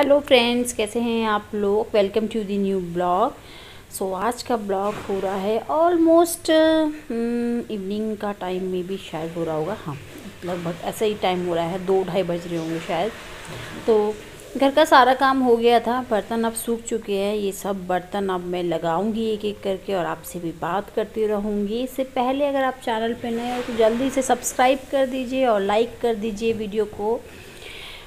Hello friends, कैसे हैं आप लोग। Welcome to the new blog. So आज का ब्लॉग हो रहा है ऑलमोस्ट इवनिंग का टाइम में भी शायद हो रहा होगा। हाँ, लगभग ऐसा ही टाइम हो रहा है, 2-2:30 बज रहे होंगे शायद। तो घर का सारा काम हो गया था, बर्तन अब सूख चुके हैं। ये सब बर्तन अब मैं लगाऊंगी एक एक करके और आपसे भी बात करती रहूँगी। इससे पहले अगर आप चैनल पे नए हो तो जल्दी से सब्सक्राइब कर दीजिए और लाइक कर दीजिए वीडियो को,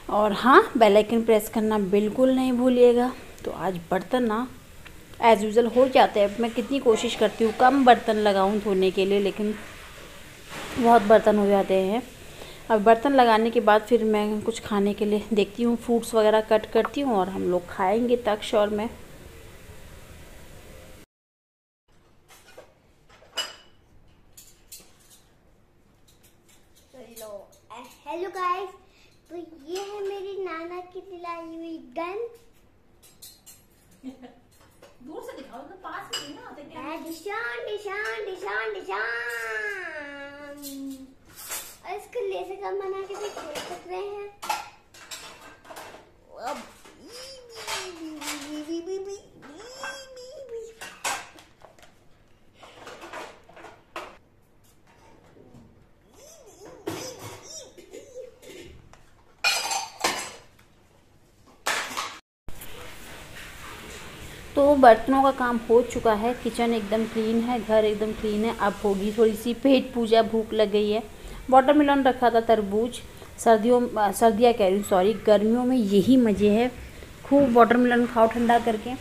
और हाँ, बेल आइकन प्रेस करना बिल्कुल नहीं भूलिएगा। तो आज बर्तन ना एज़ यूज़ुअल हो जाते हैं। मैं कितनी कोशिश करती हूँ कम बर्तन लगाऊँ धोने के लिए, लेकिन बहुत बर्तन हो जाते हैं। अब बर्तन लगाने के बाद फिर मैं कुछ खाने के लिए देखती हूँ, फ्रूट्स वगैरह कट करती हूँ और हम लोग खाएंगे तक्ष और मैं। हेलो गाइस, तो ये है मेरी नाना की दिलाई हुई गन। दूर से दिखाओ तो पास में ना आते क्या। निशान निशान निशान निशान। और इसको लेसे गन बना के भी खेल सकते हैं। अब तो बर्तनों का काम हो चुका है, किचन एकदम क्लीन है, घर एकदम क्लीन है। अब होगी थोड़ी सी पेट पूजा, भूख लग गई है। वाटरमेलन रखा था, तरबूज। सर्दियाँ कह रही हूँ, सॉरी, गर्मियों में यही मज़े है, खूब वाटरमेलन खाओ ठंडा करके।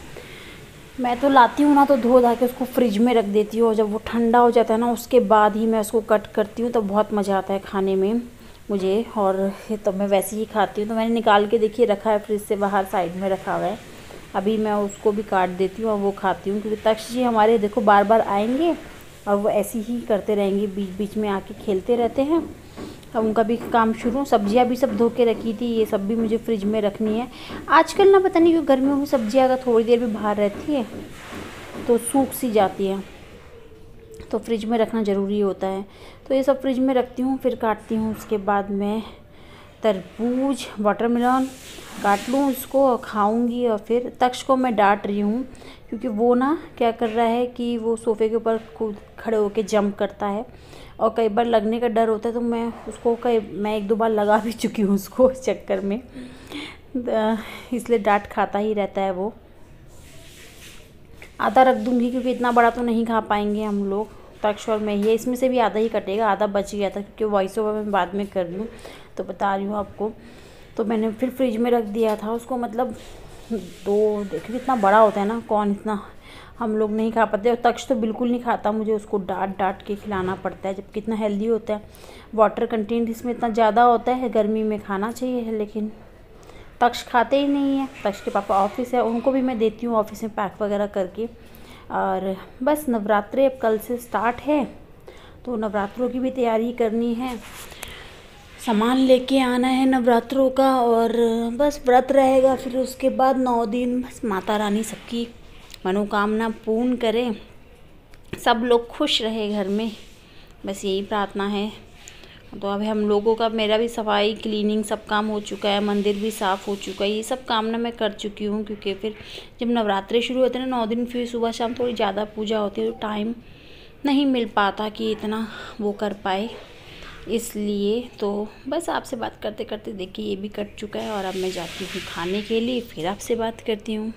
मैं तो लाती हूँ ना तो धो धा के उसको फ्रिज में रख देती हूँ, और जब वो ठंडा हो जाता है ना उसके बाद ही मैं उसको कट करती हूँ, तो बहुत मज़ा आता है खाने में मुझे। और तो मैं वैसे ही खाती हूँ। तो मैंने निकाल के देखिए रखा है फ्रिज से बाहर, साइड में रखा हुआ है। अभी मैं उसको भी काट देती हूँ और वो खाती हूँ, क्योंकि तक्ष जी हमारे देखो बार बार आएंगे और वो ऐसे ही करते रहेंगे, बीच बीच में आके खेलते रहते हैं। अब उनका भी काम शुरू। सब्जियां भी सब धो के रखी थी, ये सब भी मुझे फ्रिज में रखनी है। आजकल ना पता नहीं क्यों गर्मियों में सब्जियां अगर थोड़ी देर भी बाहर रहती है तो सूख सी जाती है, तो फ्रिज में रखना ज़रूरी होता है। तो ये सब फ्रिज में रखती हूँ, फिर काटती हूँ। उसके बाद मैं तरबूज, वाटरमेलन काट लूँ, इसको खाऊंगी। और फिर तक्ष को मैं डांट रही हूँ क्योंकि वो ना क्या कर रहा है कि वो सोफ़े के ऊपर कूद खड़े होके जंप करता है, और कई बार लगने का डर होता है। तो मैं उसको मैं 1-2 बार लगा भी चुकी हूँ उसको इस चक्कर में, इसलिए डांट खाता ही रहता है वो। आधा रख दूँगी क्योंकि इतना बड़ा तो नहीं खा पाएंगे हम लोग, तक्ष और मैं ही है। इसमें से भी आधा ही कटेगा, आधा बच गया था क्योंकि वॉइस ओवर मैं बाद में कर रही हूँ, तो बता रही हूँ आपको। तो मैंने फिर फ्रिज में रख दिया था उसको, मतलब दो, देखिए कितना बड़ा होता है ना, कौन इतना हम लोग नहीं खा पाते। और तक्ष तो बिल्कुल नहीं खाता, मुझे उसको डांट डांट के खिलाना पड़ता है, जब कितना हेल्दी होता है। वाटर कंटेंट इसमें इतना ज़्यादा होता है, गर्मी में खाना चाहिए, लेकिन तक्ष खाते ही नहीं है। तक्ष के पापा ऑफिस है, उनको भी मैं देती हूँ ऑफिस में पैक वगैरह करके। और बस नवरात्रि अब कल से स्टार्ट है, तो नवरात्रों की भी तैयारी करनी है, सामान लेके आना है नवरात्रों का। और बस व्रत रहेगा, फिर उसके बाद 9 दिन बस माता रानी सबकी मनोकामना पूर्ण करें, सब लोग खुश रहे घर में, बस यही प्रार्थना है। तो अभी हम लोगों का, मेरा भी सफाई क्लीनिंग सब काम हो चुका है, मंदिर भी साफ़ हो चुका है, ये सब काम ना मैं कर चुकी हूँ। क्योंकि फिर जब नवरात्रि शुरू होते हैं ना 9 दिन, फिर सुबह शाम थोड़ी ज़्यादा पूजा होती है, तो टाइम नहीं मिल पाता कि इतना वो कर पाए, इसलिए। तो बस आपसे बात करते करते देखिए ये भी कट चुका है, और अब मैं जाती हूँ खाने के लिए, फिर आपसे बात करती हूँ।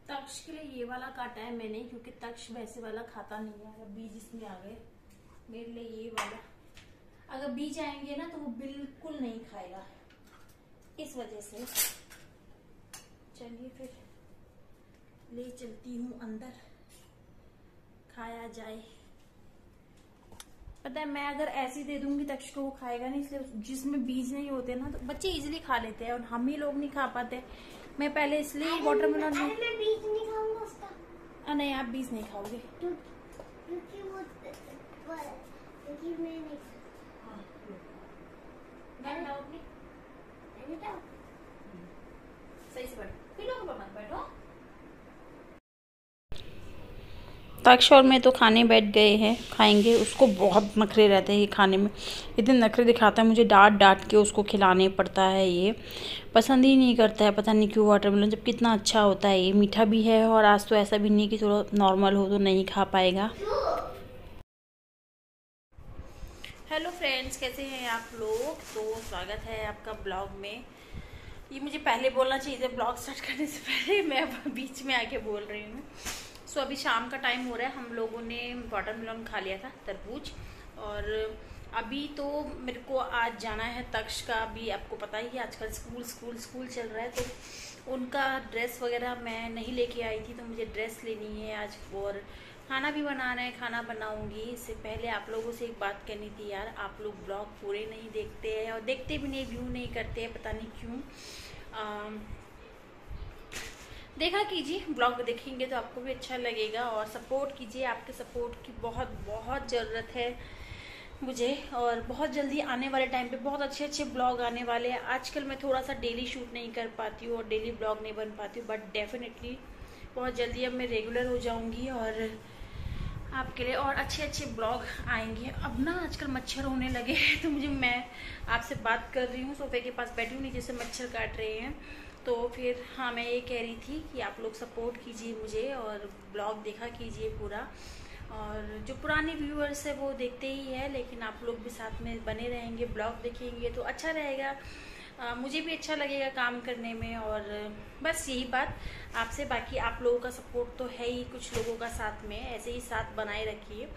तक्ष के लिए ये वाला काटा है मैंने, क्योंकि तक्ष वैसे वाला खाता नहीं है। अगर बीज इसमें आ गए, मेरे लिए ये वाला, अगर बीज आएंगे ना तो वो बिल्कुल नहीं खाएगा, इस वजह से। चलिए फिर ले चलती हूँ अंदर, खाया जाए। पता है, मैं अगर ऐसी दे दूंगी तक्ष को, वो खाएगा नहीं, इसलिए जिसमें बीज नहीं होते ना तो बच्चे इजीली खा लेते हैं, और हम ही लोग नहीं खा पाते। मैं पहले इसलिए वाटरमेलन में, मैं बीज नहीं खाऊंगा उसका। नहीं, आप बीज नहीं खाओगे क्योंकि वो क्योंकि मैं नहीं। हाँ, बैठो अपनी, सही से बैठो, फिर लोग मत बैठो। तक्ष और मैं तो खाने बैठ गए हैं, खाएंगे। उसको बहुत नखरे रहते हैं ये खाने में, इतने नखरे दिखाता है, मुझे डांट डांट के उसको खिलाने पड़ता है। ये पसंद ही नहीं करता है, पता नहीं क्यों वाटरमेलन, जब कितना अच्छा होता है। ये मीठा भी है और आज तो ऐसा भी नहीं कि थोड़ा नॉर्मल हो तो नहीं खा पाएगा। हेलो फ्रेंड्स, कैसे हैं आप लोग? तो स्वागत है आपका ब्लॉग में। ये मुझे पहले बोलना चाहिए था ब्लॉग स्टार्ट करने से पहले, मैं अब बीच में आके बोल रही हूँ। सो अभी शाम का टाइम हो रहा है, हम लोगों ने वाटरमेलन खा लिया था, तरबूज। और अभी तो मेरे को आज जाना है तक्ष का। अभी आपको पता ही है आजकल स्कूल चल रहा है, तो उनका ड्रेस वगैरह मैं नहीं लेके आई थी, तो मुझे ड्रेस लेनी है आज। और खाना भी बनाना है, खाना बनाऊंगी। इससे पहले आप लोगों से एक बात कहनी थी यार, आप लोग ब्लॉग पूरे नहीं देखते हैं और देखते भी नहीं, व्यू नहीं करते हैं, पता नहीं क्यों। देखा कीजिए, ब्लॉग देखेंगे तो आपको भी अच्छा लगेगा और सपोर्ट कीजिए। आपके सपोर्ट की बहुत बहुत ज़रूरत है मुझे। और बहुत जल्दी आने वाले टाइम पे बहुत अच्छे अच्छे ब्लॉग आने वाले हैं। आजकल मैं थोड़ा सा डेली शूट नहीं कर पाती हूँ और डेली ब्लॉग नहीं बन पाती हूँ, बट डेफिनेटली बहुत जल्दी अब मैं रेगुलर हो जाऊँगी और आपके लिए और अच्छे अच्छे ब्लॉग आएंगे। अब ना आजकल मच्छर होने लगे हैं, तो मैं आपसे बात कर रही हूँ, सोफे के पास बैठी हूँ, नीचे से मच्छर काट रहे हैं। तो फिर हाँ, मैं ये कह रही थी कि आप लोग सपोर्ट कीजिए मुझे और ब्लॉग देखा कीजिए पूरा। और जो पुराने व्यूअर्स है वो देखते ही है, लेकिन आप लोग भी साथ में बने रहेंगे, ब्लॉग देखेंगे तो अच्छा रहेगा, मुझे भी अच्छा लगेगा काम करने में। और बस यही बात आपसे, बाकी आप लोगों का सपोर्ट तो है ही, कुछ लोगों का साथ में, ऐसे ही साथ बनाए रखिए।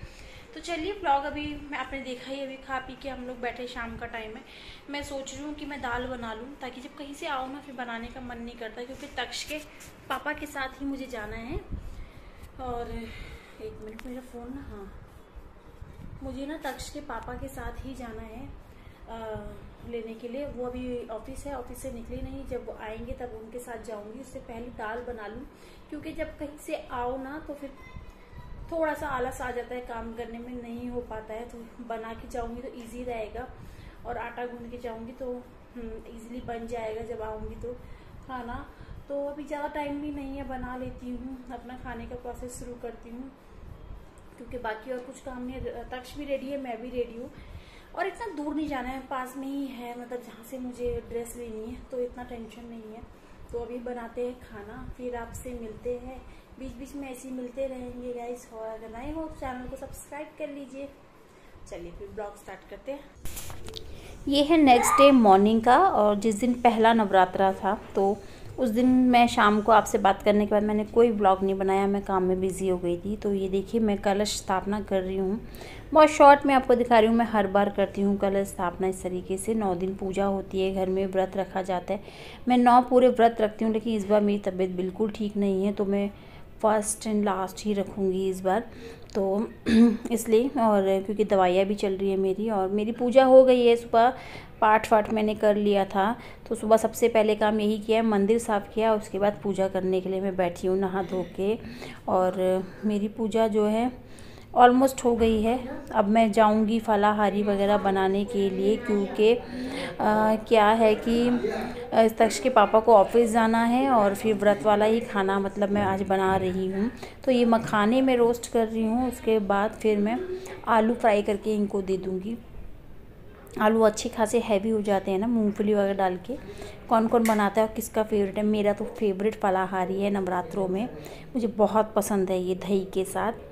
तो चलिए, ब्लॉग अभी आपने देखा ही, अभी खा पी के हम लोग बैठे, शाम का टाइम है। मैं सोच रही हूँ कि मैं दाल बना लूँ, ताकि जब कहीं से आओ ना फिर बनाने का मन नहीं करता, क्योंकि तक्ष के पापा के साथ ही मुझे जाना है। और एक मिनट, मेरा फ़ोन ना, हाँ, मुझे ना तक्ष के पापा के साथ ही जाना है लेने के लिए। वो अभी ऑफिस है, ऑफिस से निकली नहीं, जब वो आएंगे तब उनके साथ जाऊंगी। उससे पहले दाल बना लूँ, क्योंकि जब कहीं से आओ ना तो फिर थोड़ा सा आलस आ जाता है, काम करने में नहीं हो पाता है। तो बना के जाऊंगी तो इजी रहेगा, और आटा गूंद के जाऊंगी तो इजीली बन जाएगा जब आऊंगी तो खाना। तो अभी ज़्यादा टाइम भी नहीं है, बना लेती हूँ, अपना खाने का प्रोसेस शुरू करती हूँ, क्योंकि बाकी और कुछ काम नहीं है। तक्ष भी रेडी है, मैं भी रेडी हूँ, और इतना दूर नहीं जाना है, पास में ही है, मतलब जहाँ से मुझे ड्रेस लेनी है, तो इतना टेंशन नहीं है। तो अभी बनाते हैं खाना, फिर आपसे मिलते हैं, बीच बीच में ऐसे ही मिलते रहेंगे गाइस। और अगर नए हो तो चैनल को सब्सक्राइब कर लीजिए। चलिए फिर ब्लॉग स्टार्ट करते हैं। ये है नेक्स्ट डे मॉर्निंग का, और जिस दिन पहला नवरात्रा था, तो उस दिन मैं शाम को आपसे बात करने के बाद मैंने कोई व्लॉग नहीं बनाया, मैं काम में बिज़ी हो गई थी। तो ये देखिए, मैं कलश स्थापना कर रही हूँ, बहुत शॉर्ट में आपको दिखा रही हूँ। मैं हर बार करती हूँ कलश स्थापना इस तरीके से। 9 दिन पूजा होती है, घर में व्रत रखा जाता है। मैं 9 पूरे व्रत रखती हूँ, लेकिन इस बार मेरी तबीयत बिल्कुल ठीक नहीं है, तो मैं फर्स्ट एंड लास्ट ही रखूँगी इस बार, तो इसलिए। और क्योंकि दवाइयाँ भी चल रही है मेरी, और मेरी पूजा हो गई है, सुबह पाठ वाठ मैंने कर लिया था। तो सुबह सबसे पहले काम यही किया है, मंदिर साफ़ किया, उसके बाद पूजा करने के लिए मैं बैठी हूँ नहा धो के। और मेरी पूजा जो है ऑलमोस्ट हो गई है। अब मैं जाऊंगी फलाहारी वगैरह बनाने के लिए, क्योंकि क्या है कि तक्ष के पापा को ऑफिस जाना है, और फिर व्रत वाला ही खाना मतलब मैं आज बना रही हूँ। तो ये मखाने में रोस्ट कर रही हूँ, उसके बाद फिर मैं आलू फ्राई करके इनको दे दूँगी। आलू अच्छे खासे हैवी हो जाते हैं ना मूंगफली वगैरह डाल के। कौन कौन बनाता है और किसका फेवरेट है? मेरा तो फेवरेट फलाहारी है नवरात्रों में, मुझे बहुत पसंद है ये दही के साथ।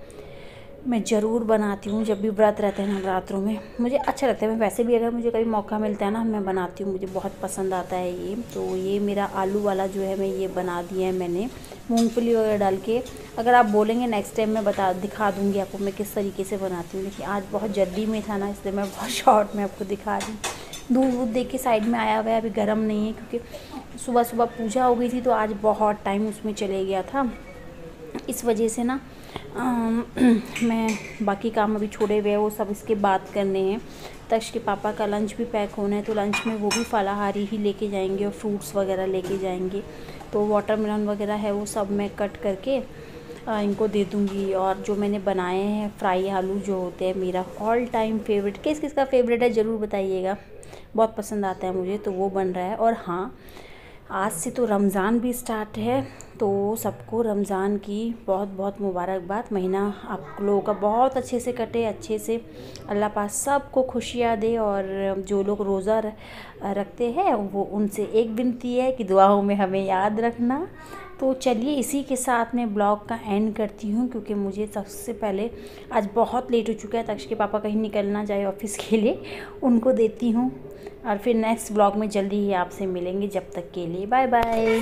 मैं ज़रूर बनाती हूँ जब भी व्रत रहते हैं नवरात्रों में, मुझे अच्छा लगता है। मैं वैसे भी अगर मुझे कभी मौका मिलता है ना, मैं बनाती हूँ, मुझे बहुत पसंद आता है ये। तो ये मेरा आलू वाला जो है, मैं ये बना दिया है मैंने मूंगफली वगैरह डाल के। अगर आप बोलेंगे नेक्स्ट टाइम मैं दिखा दूँगी आपको मैं किस तरीके से बनाती हूँ, लेकिन आज बहुत जल्दी में था ना, इसलिए मैं बहुत शॉर्ट में आपको दिखा रही हूँ। दूध वूध देख के साइड में आया हुआ है, अभी गर्म नहीं है, क्योंकि सुबह सुबह पूजा हो गई थी, तो आज बहुत टाइम उसमें चले गया था। इस वजह से ना मैं बाकी काम अभी छोड़े हुए हैं, वो सब इसके बाद करने हैं। तक्ष के पापा का लंच भी पैक होना है, तो लंच में वो भी फलाहारी ही लेके जाएंगे और फ्रूट्स वगैरह लेके जाएंगे। तो वाटरमेलन वगैरह है वो सब मैं कट करके इनको दे दूँगी। और जो मैंने बनाए हैं फ्राई आलू जो होते हैं, मेरा ऑल टाइम फेवरेट, किस किस का फेवरेट है ज़रूर बताइएगा, बहुत पसंद आता है मुझे, तो वो बन रहा है। और हाँ, आज से तो रमज़ान भी स्टार्ट है, तो सबको रमज़ान की बहुत बहुत मुबारकबाद। महीना आप लोगों का बहुत अच्छे से कटे, अच्छे से अल्लाह पाक सबको खुशियाँ दे। और जो लोग रोज़ा रखते हैं वो उनसे एक विनती है कि दुआओं में हमें याद रखना। तो चलिए इसी के साथ मैं ब्लॉग का एंड करती हूँ, क्योंकि मुझे सबसे पहले आज बहुत लेट हो चुका है। तक्ष के पापा कहीं निकलना जाए ऑफिस के लिए, उनको देती हूँ और फिर नेक्स्ट ब्लॉग में जल्दी ही आपसे मिलेंगे। जब तक के लिए बाय बाय।